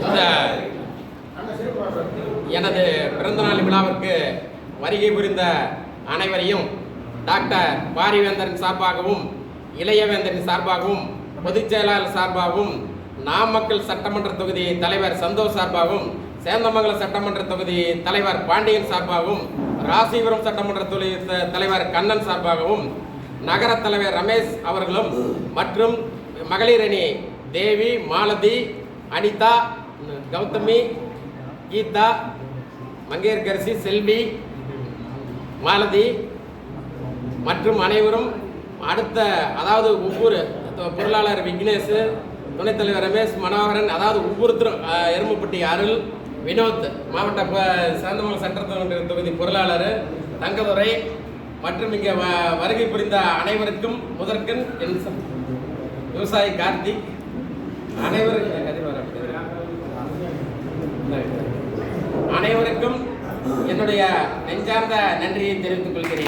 இந்த எனது பிறந்தநாள் விழாவிற்கு வருகை புரிந்த அனைவரையும் டாக்டர் பாரிவேந்தரின் சார்பாகவும் இளையவேந்தரின் சார்பாகவும் பொதுச் செயலாளர் சார்பாகவும் நாமக்கல் சட்டமன்ற தொகுதி தலைவர் சந்தோஷ் சார்பாகவும் சேந்தமங்கலம் சட்டமன்ற தொகுதி தலைவர் பாண்டியன் சார்பாகவும் ராசிபுரம் சட்டமன்ற தலைவர் கண்ணன் சார்பாகவும் நகர தலைவர் ரமேஷ் அவர்களும் மற்றும் மகளிர் அணி தேவி, மாலதி, அனிதா, கௌதமி, கீதா, மங்கையர்கரசி, செல்வி, மாலதி மற்றும் அனைவரும் அடுத்த அதாவது ஒவ்வொரு பொருளாளர் விக்னேஷ், துணைத் தலைவர் ரமேஷ், மனோகரன், அதாவது ஒவ்வொருத்தரும் எருமப்பட்டி அருள், வினோத், மாவட்ட சேந்தமங்கலம் சட்டமன்ற தொகுதி பொருளாளர் தங்கதுரை மற்றும் இங்கே வருகை புரிந்த அனைவருக்கும் முதற்கண் என் விவசாயி கார்த்திக் அனைவருக்கும் என்னுடைய நெஞ்சார்ந்த நன்றியை தெரிவித்துக் கொள்கிறேன்.